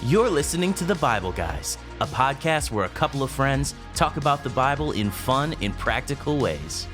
You're listening to The Bible Guys, a podcast where a couple of friends talk about the Bible in fun and practical ways.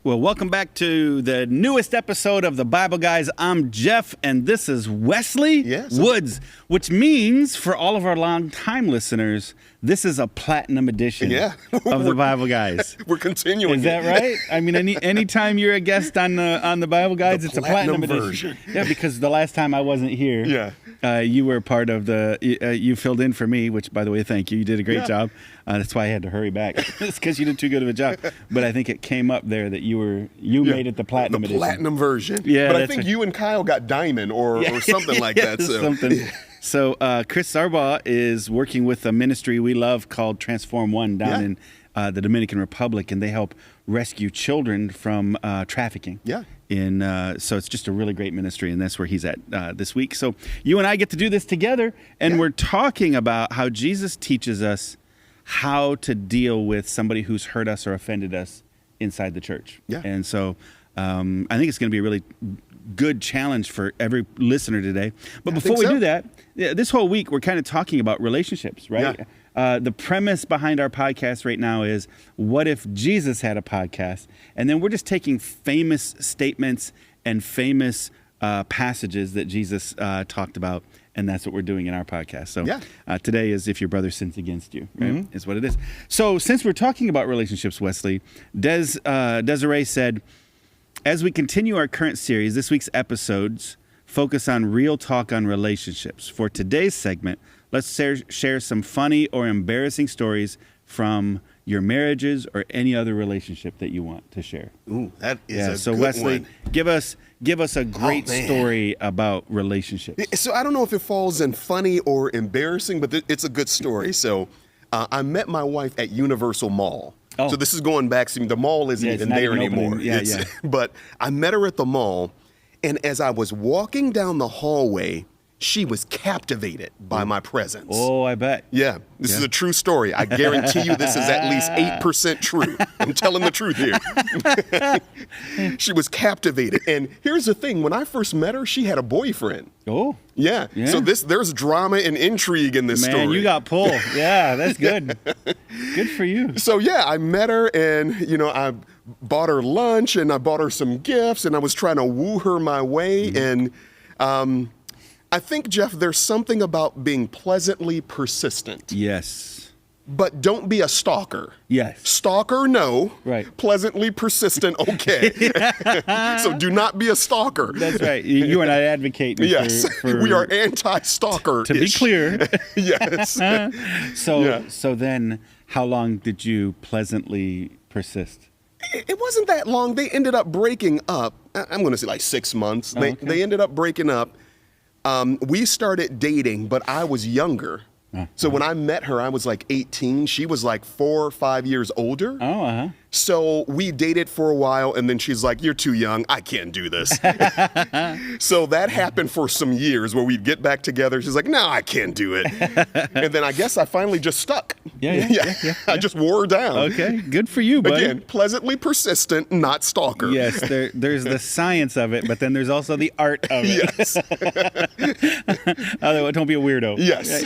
Well, welcome back to the newest episode of The Bible Guys. I'm Jeff, and this is Wesley Woods, which means for all of our long-time listeners, this is a platinum edition of The Bible Guys. We're continuing. Is that right? I mean, anytime you're a guest on the Bible Guys, it's a platinum version. Yeah, because the last time I wasn't here, you were part of you filled in for me, which, by the way, thank you. You did a great job. That's why I had to hurry back. It's because you did too good of a job. But I think it came up there that you made it the platinum edition. The platinum version. Yeah, but I think you and Kyle got diamond or something like that. So. Something. So Chris Sarbaugh is working with a ministry we love called Transform One down in the Dominican Republic, and they help rescue children from trafficking. Yeah. So it's just a really great ministry, and that's where he's at this week. So you and I get to do this together, and we're talking about how Jesus teaches us how to deal with somebody who's hurt us or offended us inside the church. Yeah. And so I think it's going to be a really good challenge for every listener today. But before we do that, this whole week we're kind of talking about relationships, right? Yeah. The premise behind our podcast right now is, what if Jesus had a podcast? And then we're just taking famous statements and famous passages that Jesus talked about, and that's what we're doing in our podcast. So today is if your brother sins against you, right? Is what it is. So since we're talking about relationships, Wesley, Desiree said, as we continue our current series, this week's episodes focus on real talk on relationships. For today's segment, let's share some funny or embarrassing stories from your marriages or any other relationship that you want to share. Ooh, that is a good Wesley, one. Give us a great story about relationships. So I don't know if it falls in funny or embarrassing, but it's a good story. So I met my wife at Universal Mall. Oh. So this is going back. The mall isn't even there anymore. But I met her at the mall, and as I was walking down the hallway, she was captivated by my presence. Oh, I bet. Yeah, this is a true story. I guarantee you this is at least 8% true. I'm telling the truth here. She was captivated. And here's the thing. When I first met her, she had a boyfriend. Oh. Yeah. So there's drama and intrigue in this story. Man, you got pull. Yeah, that's good. Good for you. So, I met her, and, I bought her lunch, and I bought her some gifts, and I was trying to woo her my way. And I think, Jeff, there's something about being pleasantly persistent. Yes. But don't be a stalker. Yes. Stalker, no. Right. Pleasantly persistent, okay. So do not be a stalker. That's right. You and I advocate. Yes. For we are anti-stalker. To be clear. Yes. So then how long did you pleasantly persist? It wasn't that long. They ended up breaking up. I'm going to say like 6 months. They ended up breaking up. We started dating, but I was younger. So when I met her, I was like 18. She was like 4 or 5 years older. So we dated for a while, and then she's like, "You're too young. I can't do this." So that happened for some years where we'd get back together. She's like, "No, I can't do it." And then I guess I finally just stuck. Yeah. I just wore her down. Okay, good for you, buddy. Again, pleasantly persistent, not stalker. Yes, there's the science of it, but then there's also the art of it. Yes. Otherwise, don't be a weirdo. Yes.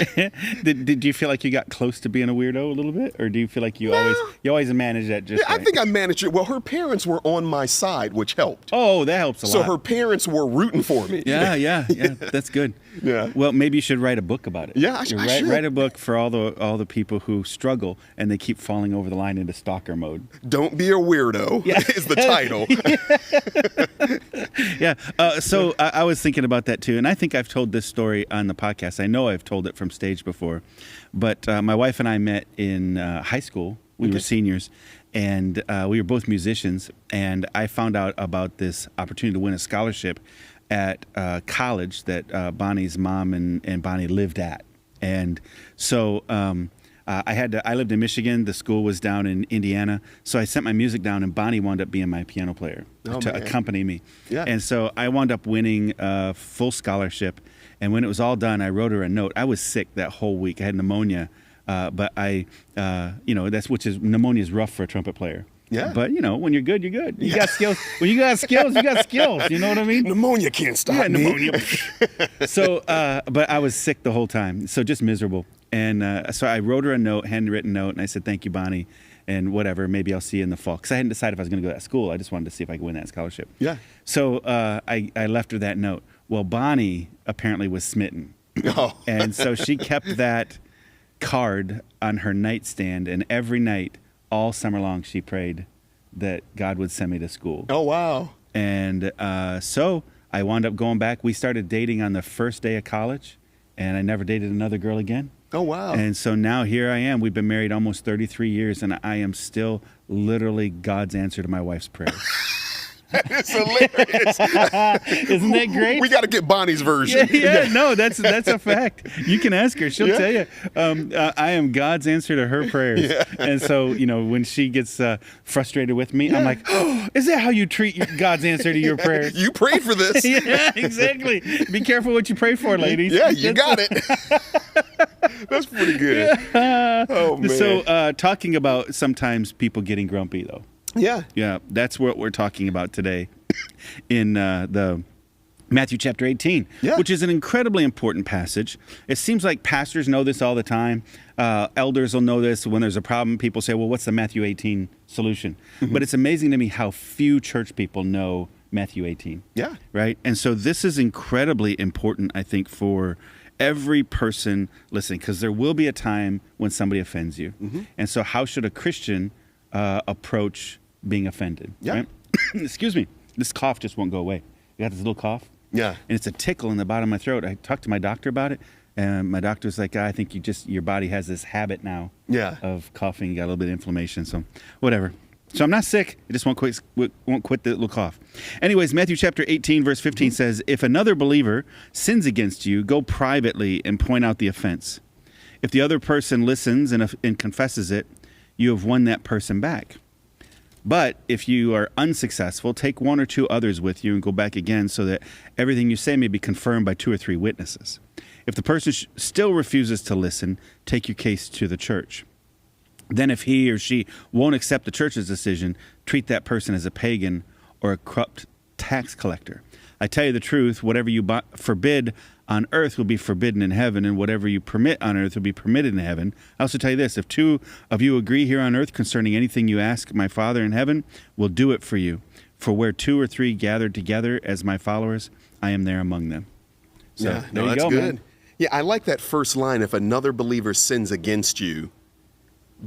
Did you feel like you got close to being a weirdo a little bit, or do you feel like you always manage that just? I think I managed it. Well, her parents were on my side, which helped. Oh, that helps a lot. So her parents were rooting for me. Yeah. That's good. Yeah. Well, maybe you should write a book about it. Yeah, I should. Write a book for all the people who struggle and they keep falling over the line into stalker mode. Don't be a weirdo is the title. So I was thinking about that too, and I think I've told this story on the podcast. I know I've told it from stage before, but my wife and I met in high school. We were seniors, and we were both musicians, and I found out about this opportunity to win a scholarship at college that Bonnie's mom and Bonnie lived at. And so I lived in Michigan. The school was down in Indiana. So I sent my music down, and Bonnie wound up being my piano player to accompany me. Yeah. And so I wound up winning a full scholarship. And when it was all done, I wrote her a note. I was sick that whole week. I had pneumonia. But pneumonia is rough for a trumpet player. Yeah. But, when you're good, you're good. You got skills. When you got skills, you got skills. You know what I mean? Pneumonia can't stop me. Pneumonia. So, but I was sick the whole time. So just miserable. And so I wrote her a note, handwritten note, and I said, thank you, Bonnie, and whatever. Maybe I'll see you in the fall. Because I hadn't decided if I was going to go to that school. I just wanted to see if I could win that scholarship. Yeah. So I left her that note. Well, Bonnie apparently was smitten. Oh. And so she kept that card on her nightstand, and every night, all summer long, she prayed that God would send me to school. Oh, wow. And so I wound up going back. We started dating on the first day of college, and I never dated another girl again. Oh, wow. And so now here I am. We've been married almost 33 years, and I am still literally God's answer to my wife's prayers. It's hilarious. Isn't that great? We got to get Bonnie's version. No, that's a fact. You can ask her; she'll tell you. I am God's answer to her prayers. Yeah. And so, when she gets frustrated with me, I'm like, "Oh, is that how you treat God's answer to your prayers? You prayed for this." Yeah, exactly. Be careful what you pray for, ladies. Yeah, you got it. That's pretty good. Oh man. So, talking about sometimes people getting grumpy, though. Yeah, that's what we're talking about today in the Matthew chapter 18, which is an incredibly important passage. It seems like pastors know this all the time. Elders will know this. When there's a problem, people say, well, what's the Matthew 18 solution? Mm-hmm. But it's amazing to me how few church people know Matthew 18. Yeah. Right? And so this is incredibly important, I think, for every person listening, because there will be a time when somebody offends you. Mm-hmm. And so how should a Christian approach being offended? Yeah. Right? Excuse me. This cough just won't go away. You got this little cough? Yeah. And it's a tickle in the bottom of my throat. I talked to my doctor about it, and my doctor's like, I think your body has this habit now of coughing. You got a little bit of inflammation, so whatever. So I'm not sick. I just won't quit the little cough. Anyways, Matthew chapter 18, verse 15 says, if another believer sins against you, go privately and point out the offense. If the other person listens and confesses it, you have won that person back. But if you are unsuccessful, take one or two others with you and go back again so that everything you say may be confirmed by 2 or 3 witnesses. If the person still refuses to listen, take your case to the church. Then if he or she won't accept the church's decision, treat that person as a pagan or a corrupt tax collector. I tell you the truth, whatever you forbid on earth will be forbidden in heaven, and whatever you permit on earth will be permitted in heaven. I also tell you this, if 2 of you agree here on earth concerning anything you ask, my Father in heaven will do it for you. For where 2 or 3 gathered together as my followers, I am there among them. So yeah, there you that's go, good. man. Yeah, I like that first line. If another believer sins against you,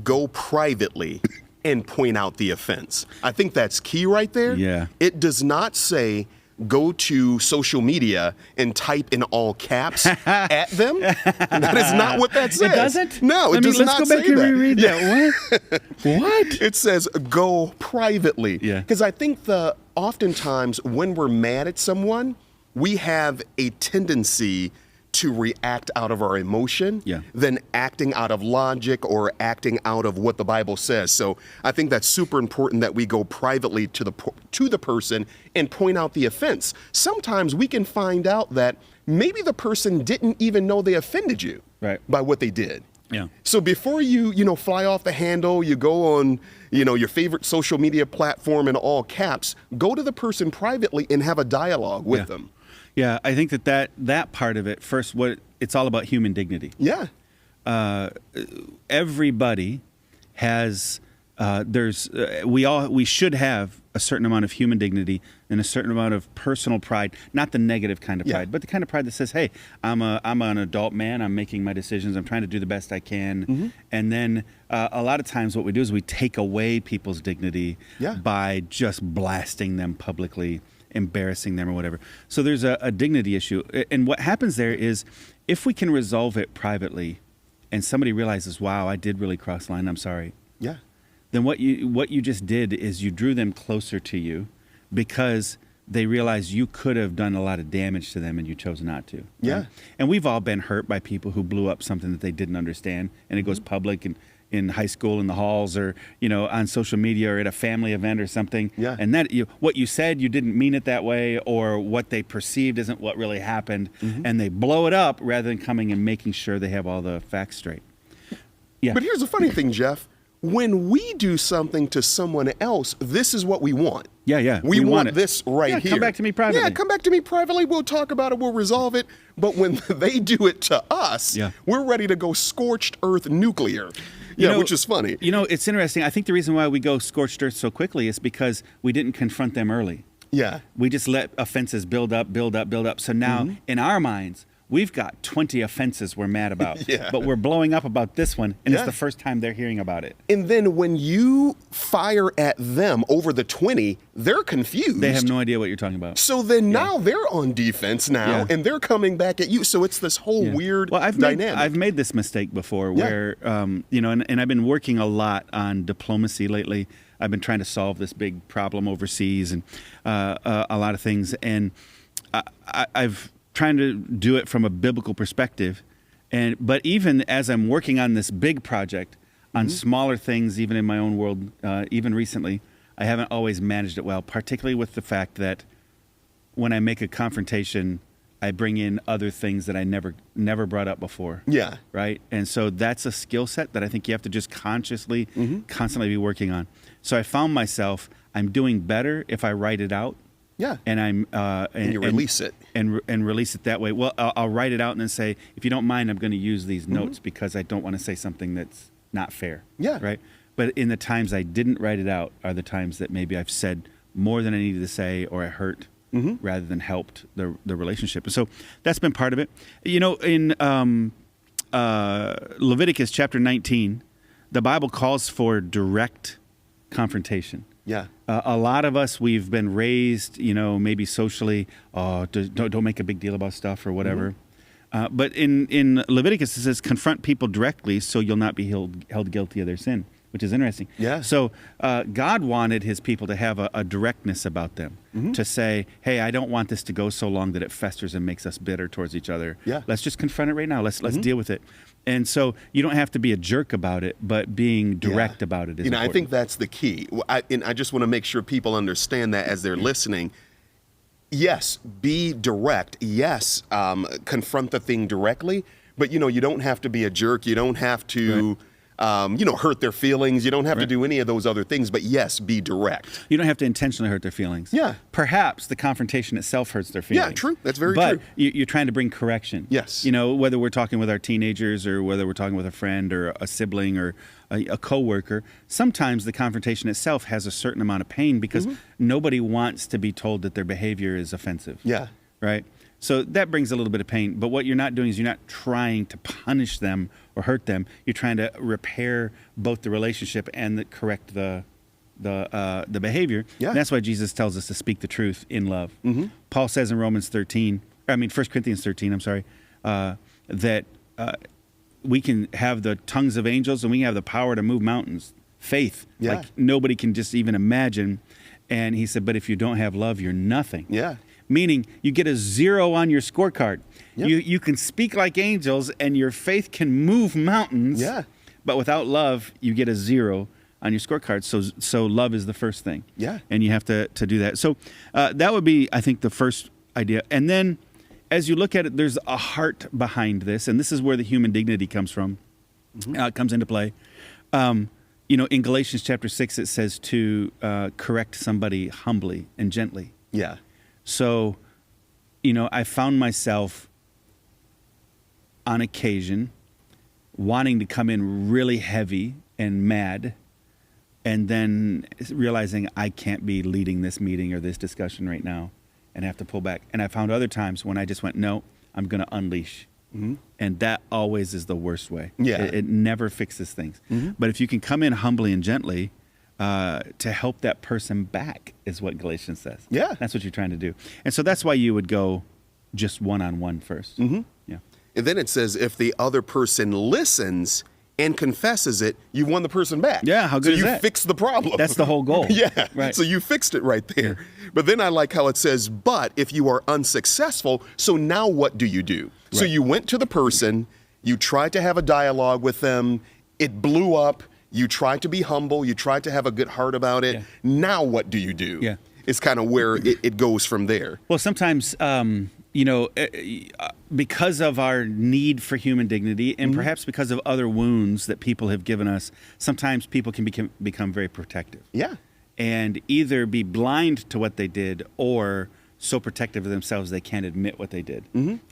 go privately and point out the offense. I think that's key right there. Yeah. It does not say go to social media and type in all caps at them. That is not what that says. It doesn't? No, it does not say that. Let's go back and reread that. What? It says go privately. Yeah. Because I think oftentimes when we're mad at someone, we have a tendency to react out of our emotion than acting out of logic or acting out of what the Bible says. So I think that's super important that we go privately to the person and point out the offense. Sometimes we can find out that maybe the person didn't even know they offended you by what they did. Yeah. So before you fly off the handle, you go on, your favorite social media platform in all caps, go to the person privately and have a dialogue with them. Yeah, I think that part of it, first, it's all about human dignity. Yeah. Everybody has, we should have a certain amount of human dignity and a certain amount of personal pride, not the negative kind of pride, but the kind of pride that says, hey, I'm an adult man, I'm making my decisions, I'm trying to do the best I can. Mm-hmm. And then a lot of times what we do is we take away people's dignity by just blasting them publicly, embarrassing them or whatever. So there's a dignity issue. And what happens there is if we can resolve it privately and somebody realizes, wow, I did really cross the line, I'm sorry. Yeah. Then what you just did is you drew them closer to you because they realized you could have done a lot of damage to them and you chose not to. Right? Yeah. And we've all been hurt by people who blew up something that they didn't understand and it goes public and in high school in the halls or on social media or at a family event or something, and that what you said you didn't mean it that way or what they perceived isn't what really happened, and they blow it up rather than coming and making sure they have all the facts straight. Yeah. But here's the funny thing, Jeff. when we do something to someone else, this is what we want. Yeah. We want this right here. Come back to me privately. Yeah, come back to me privately. We'll talk about it. We'll resolve it. But when they do it to us, we're ready to go scorched earth nuclear. Which is funny. It's interesting. I think the reason why we go scorched earth so quickly is because we didn't confront them early. Yeah. We just let offenses build up. So now, in our minds, we've got 20 offenses we're mad about. But we're blowing up about this one, and it's the first time they're hearing about it. And then when you fire at them over the 20, they're confused. They have no idea what you're talking about. So then now they're on defense now, and they're coming back at you. So it's this whole weird dynamic. I've made this mistake before where, and I've been working a lot on diplomacy lately. I've been trying to solve this big problem overseas and a lot of things. And I've trying to do it from a biblical perspective. But even as I'm working on this big project, on smaller things, even in my own world, even recently, I haven't always managed it well, particularly with the fact that when I make a confrontation, I bring in other things that I never brought up before. Yeah. Right? And so that's a skill set that I think you have to just consciously, constantly be working on. So I found myself, I'm doing better if I write it out. Yeah. And and you release it. And release it that way. Well, I'll write it out and then say, if you don't mind, I'm going to use these notes because I don't want to say something that's not fair. Yeah. Right? But in the times I didn't write it out are the times that maybe I've said more than I needed to say, or I hurt rather than helped the relationship. And so that's been part of it. In Leviticus chapter 19, the Bible calls for direct confrontation. Yeah. A lot of us, we've been raised, maybe socially, don't make a big deal about stuff or whatever. But in Leviticus, it says, confront people directly so you'll not be held guilty of their sin, which is interesting. Yeah. So God wanted his people to have a directness about them, to say, hey, I don't want this to go so long that it festers and makes us bitter towards each other. Yeah. Let's just confront it right now. Let's deal with it. And so you don't have to be a jerk about it, but being direct about it is important. I think that's the key. I just want to make sure people understand that as they're listening. Yes, be direct. Yes, confront the thing directly. But, you don't have to be a jerk. You don't have to, hurt their feelings. You don't have to do any of those other things. But, yes, be direct. You don't have to intentionally hurt their feelings. Yeah. Perhaps the confrontation itself hurts their feelings. Yeah, true. That's very true. But you're trying to bring correction. Yes. Whether we're talking with our teenagers or whether we're talking with a friend or a sibling or a coworker, sometimes the confrontation itself has a certain amount of pain because nobody wants to be told that their behavior is offensive. Yeah. Right? So that brings a little bit of pain. But what you're not doing is you're not trying to punish them or hurt them. You're trying to repair both the relationship and correct the behavior. Yeah. And that's why Jesus tells us to speak the truth in love. Paul says in 1 Corinthians 13, that we can have the tongues of angels and we can have the power to move mountains. Faith, like nobody can just even imagine. And he said, but if you don't have love, you're nothing. Yeah. Meaning you get a 0 on your scorecard. Yep. You can speak like angels and your faith can move mountains. Yeah. But without love, you get a 0 on your scorecard. So love is the first thing. Yeah. And you have to do that. So that would be, I think, the first idea. And then as you look at it, there's a heart behind this. And this is where the human dignity comes from, comes into play. In Galatians chapter 6, it says to correct somebody humbly and gently. Yeah. So, I found myself on occasion wanting to come in really heavy and mad and then realizing I can't be leading this meeting or this discussion right now and have to pull back. And I found other times when I just went, no, I'm going to unleash. And that always is the worst way. Yeah. It never fixes things. But if you can come in humbly and gently, to help that person back is what Galatians says. Yeah. That's what you're trying to do. And so that's why you would go just one-on-one first. Yeah. And then it says if the other person listens and confesses it, you won the person back. Yeah, how good is that? So that? you fixed the problem. That's the whole goal. Yeah. Right. So you fixed it right there. Yeah. But then I like how it says, but if you are unsuccessful, so now what do you do? Right. So you went to the person, you tried to have a dialogue with them, it blew up, you tried to be humble, you tried to have a good heart about it. Now what do you do? Yeah. It's kind of where it goes from there. Well, sometimes, because of our need for human dignity and perhaps because of other wounds that people have given us, sometimes people can become very protective. Yeah. And either be blind to what they did or so protective of themselves they can't admit what they did.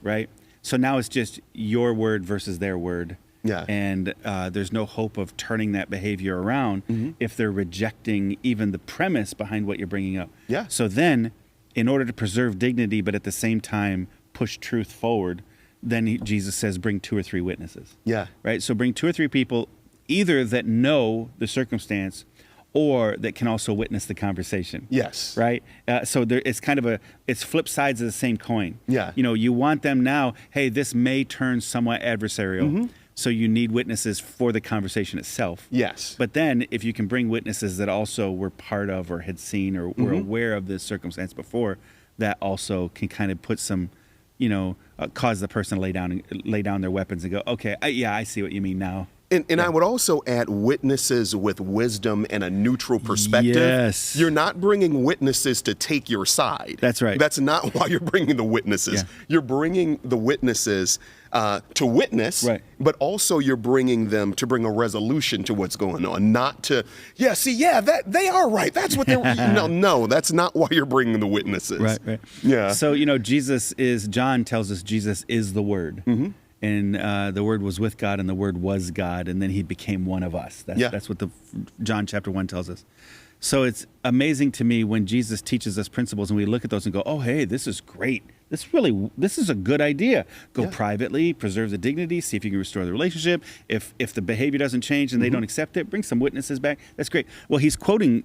Right? So now it's just your word versus their word. Yeah. And there's no hope of turning that behavior around if they're rejecting even the premise behind what you're bringing up. Yeah. So then, in order to preserve dignity, but at the same time push truth forward, then Jesus says, bring 2 or 3 witnesses. Yeah. Right? So bring 2 or 3 people, either that know the circumstance or that can also witness the conversation. Yes. Right? So it's kind of it's flip sides of the same coin. Yeah. You want them now, hey, this may turn somewhat adversarial. So you need witnesses for the conversation itself. Yes. But then if you can bring witnesses that also were part of or had seen or were aware of this circumstance before, that also can kind of put some, cause the person to lay down their weapons and go, okay, I see what you mean now. And I would also add witnesses with wisdom and a neutral perspective. Yes. You're not bringing witnesses to take your side. That's right. That's not why you're bringing the witnesses. Yeah. You're bringing the witnesses to witness, right. But also you're bringing them to bring a resolution to what's going on, not to, that they are right. That's what they're, no, that's not why you're bringing the witnesses. Right. Yeah. So, John tells us Jesus is the Word. And the Word was with God, and the Word was God, and then He became one of us. That's what John chapter 1 tells us. So it's amazing to me when Jesus teaches us principles, and we look at those and go, "Oh, hey, this is great. This is a good idea. Go privately, preserve the dignity, see if you can restore the relationship. If the behavior doesn't change and they don't accept it, bring some witnesses back. That's great." Well, he's quoting.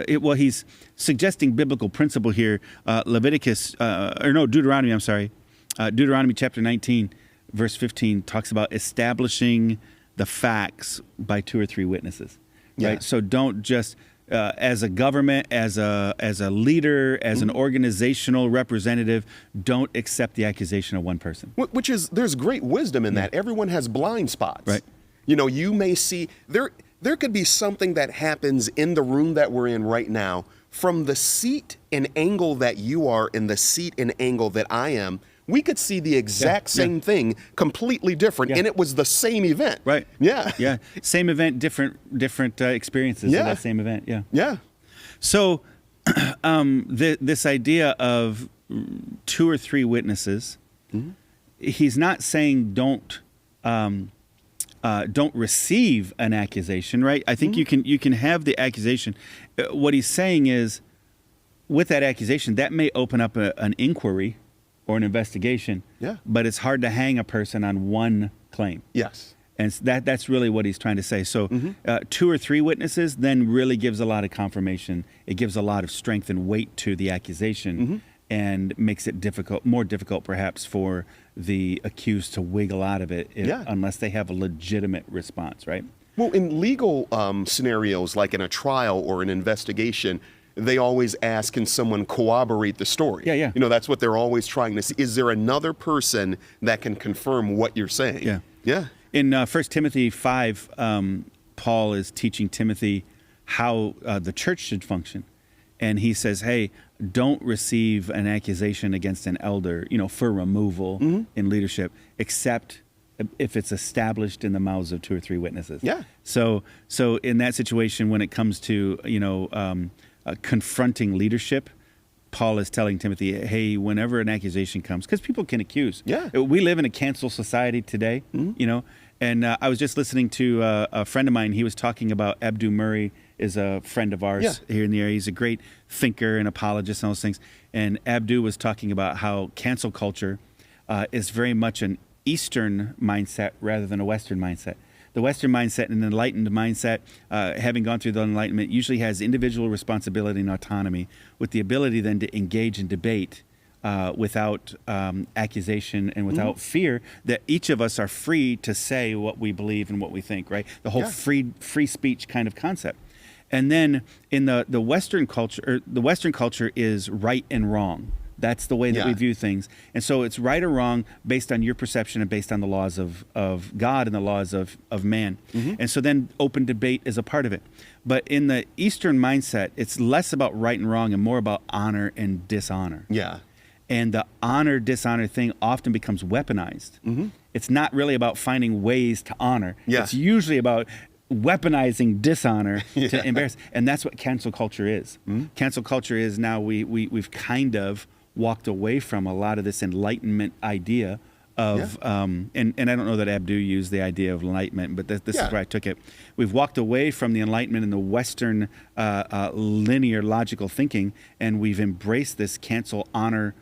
He's suggesting biblical principle here. Deuteronomy. I'm sorry, Deuteronomy chapter 19. Verse 15 talks about establishing the facts by 2 or 3 witnesses, right? Yeah. So don't just, as a government, as a leader, as an organizational representative, don't accept the accusation of one person. There's great wisdom in that. Everyone has blind spots. Right. You may see, there could be something that happens in the room that we're in right now from the seat and angle that you are and the seat and angle that I am. We could see the exact same thing completely different, and it was the same event. Right. Yeah. Yeah. Same event, different experiences in that same event. Yeah. Yeah. So this idea of 2 or 3 witnesses, he's not saying don't receive an accusation, right? I think you can have the accusation. What he's saying is, with that accusation, that may open up an inquiry or an investigation, but it's hard to hang a person on one claim. Yes. And that's really what he's trying to say. So 2 or 3 witnesses then really gives a lot of confirmation. It gives a lot of strength and weight to the accusation and makes it more difficult perhaps for the accused to wiggle out of it unless they have a legitimate response, right? Well, in legal scenarios, like in a trial or an investigation, they always ask, can someone corroborate the story? Yeah. That's what they're always trying to see. Is there another person that can confirm what you're saying? Yeah. In 1 Timothy 5, Paul is teaching Timothy how the church should function. And he says, hey, don't receive an accusation against an elder, for removal in leadership, except if it's established in the mouths of 2 or 3 witnesses. Yeah. So in that situation, when it comes to, confronting leadership, Paul is telling Timothy, hey, whenever an accusation comes, because people can accuse. Yeah. We live in a cancel society today, and I was just listening to a friend of mine. He was talking about Abdu Murray is a friend of ours here in the area. He's a great thinker and apologist and all those things. And Abdu was talking about how cancel culture is very much an Eastern mindset rather than a Western mindset. The Western mindset and enlightened mindset, having gone through the Enlightenment, usually has individual responsibility and autonomy with the ability then to engage in debate without accusation and without fear, that each of us are free to say what we believe and what we think, right? The whole free speech kind of concept. And then in the Western culture is right and wrong. That's the way that we view things. And so it's right or wrong based on your perception and based on the laws of God and the laws of man. And so then open debate is a part of it. But in the Eastern mindset, it's less about right and wrong and more about honor and dishonor. Yeah. And the honor, dishonor thing often becomes weaponized. It's not really about finding ways to honor. Yeah. It's usually about weaponizing dishonor to embarrass. And that's what cancel culture is. Cancel culture is now we've kind of walked away from a lot of this enlightenment idea of, and I don't know that Abdu used the idea of enlightenment, but this is where I took it. We've walked away from the enlightenment and the Western linear logical thinking, and we've embraced this cancel honor,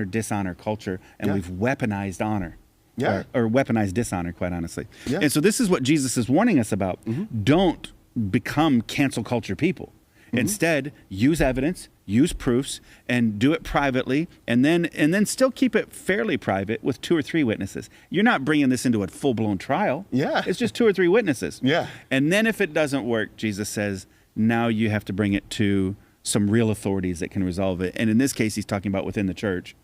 dishonor culture, and we've weaponized honor. Or weaponized dishonor, quite honestly. And so this is what Jesus is warning us about. Don't become cancel culture people. Instead, use evidence, use proofs, and do it privately, and then still keep it fairly private with 2 or 3 witnesses. You're not bringing this into a full-blown trial. It's just 2 or 3 witnesses. And then if it doesn't work, Jesus says, now you have to bring it to some real authorities that can resolve it. And in this case, he's talking about within the church.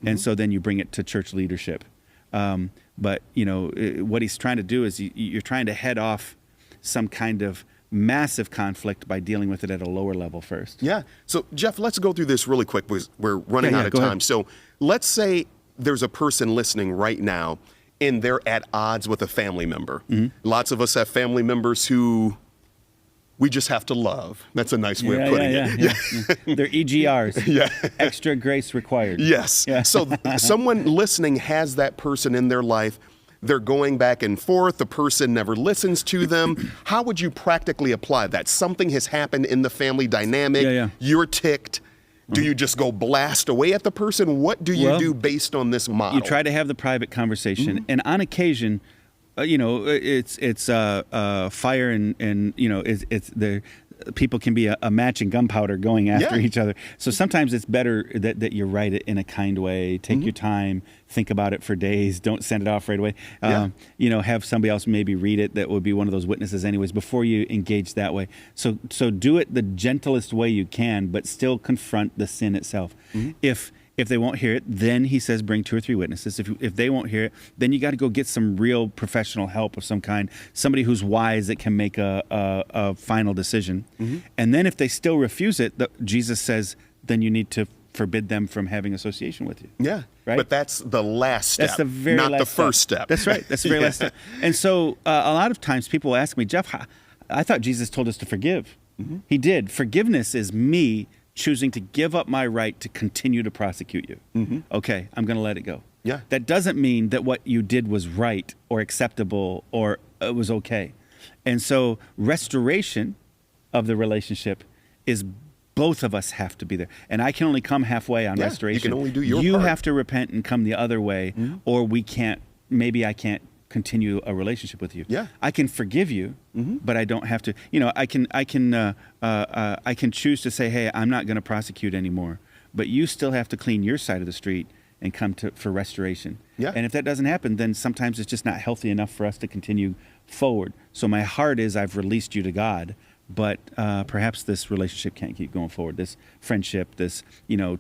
And so then you bring it to church leadership. But, you know, what he's trying to do is you're trying to head off some kind of massive conflict by dealing with it at a lower level first. So, Jeff, let's go through this really quick because we're running out of time. Ahead. So let's say there's a person listening right now and they're at odds with a family member. Lots of us have family members who we just have to love. That's a nice way of putting it. They're EGRs. Extra grace required. So someone listening has that person in their life. They're going back and forth. The person never listens to them. How would you practically apply that? Something has happened in the family dynamic. You're ticked. Do you just go blast away at the person? What do you do based on this model? You try to have the private conversation. And on occasion, you know, it's fire and you know, it's the people can be a match and gunpowder going after each other. So sometimes it's better that you write it in a kind way. Take your time, think about it for days. Don't send it off right away. You know, have somebody else maybe read it that would be one of those witnesses anyways before you engage that way. So do it the gentlest way you can, but still confront the sin itself. If they won't hear it, then he says bring 2 or 3 witnesses. If they won't hear it, then you got to go get some real professional help of some kind, somebody who's wise that can make a final decision. And then if they still refuse it, Jesus says, then you need to forbid them from having association with you. Right? But that's the last step, that's the very not last the first step. That's right. That's the very last step. And so a lot of times people ask me, Jeff, I thought Jesus told us to forgive. He did. Forgiveness is me choosing to give up my right to continue to prosecute you. Okay, I'm going to let it go. That doesn't mean that what you did was right or acceptable or it was okay. And so restoration of the relationship is both of us have to be there. And I can only come halfway on restoration. You can only do your part. You have to repent and come the other way, or maybe I can't continue a relationship with you. I can forgive you, but I don't have to. You know, I can choose to say, hey, I'm not going to prosecute anymore, but you still have to clean your side of the street and come for restoration. And if that doesn't happen, then sometimes it's just not healthy enough for us to continue forward. So my heart is I've released you to God, but perhaps this relationship can't keep going forward. This friendship, this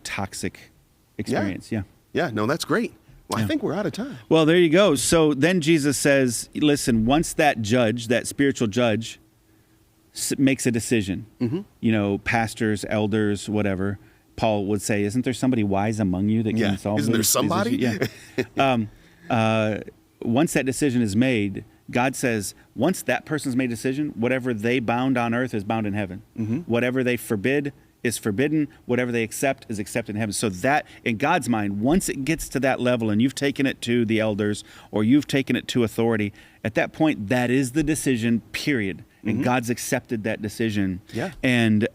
toxic experience. No, that's great. Well, I think we're out of time. Well, there you go. So then Jesus says, listen, once that judge, that spiritual judge, makes a decision, pastors, elders, whatever, Paul would say, isn't there somebody wise among you that can solve Isn't there somebody? Once that decision is made, God says, once that person's made a decision, whatever they bound on earth is bound in heaven. Whatever they forbid is forbidden. Whatever they accept is accepted in heaven. So that, in God's mind, once it gets to that level and you've taken it to the elders or you've taken it to authority, at that point, that is the decision, period. And God's accepted that decision. And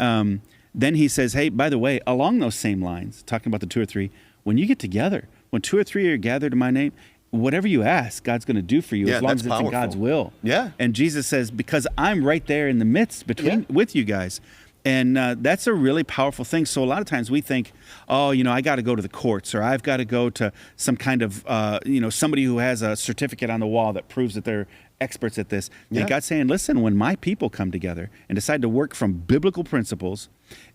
then he says, hey, by the way, along those same lines, talking about the 2 or 3, when you get together, when 2 or 3 are gathered in my name, whatever you ask, God's going to do for you as long as it's in God's will. And Jesus says, because I'm right there in the midst with you guys. And that's a really powerful thing. So a lot of times we think, I got to go to the courts, or I've got to go to some kind of, somebody who has a certificate on the wall that proves that they're experts at this. And God's saying, listen, when my people come together and decide to work from biblical principles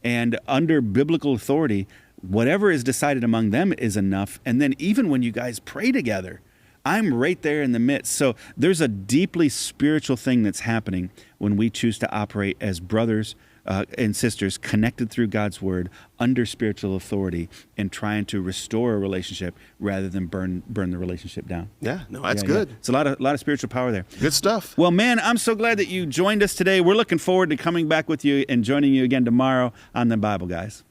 and under biblical authority, whatever is decided among them is enough. And then even when you guys pray together, I'm right there in the midst. So there's a deeply spiritual thing that's happening when we choose to operate as brothers and sisters connected through God's word, under spiritual authority, and trying to restore a relationship rather than burn the relationship down. Yeah, no, that's good. It's a lot of spiritual power there. Good stuff. Well, man, I'm so glad that you joined us today. We're looking forward to coming back with you and joining you again tomorrow on the Bible Guys.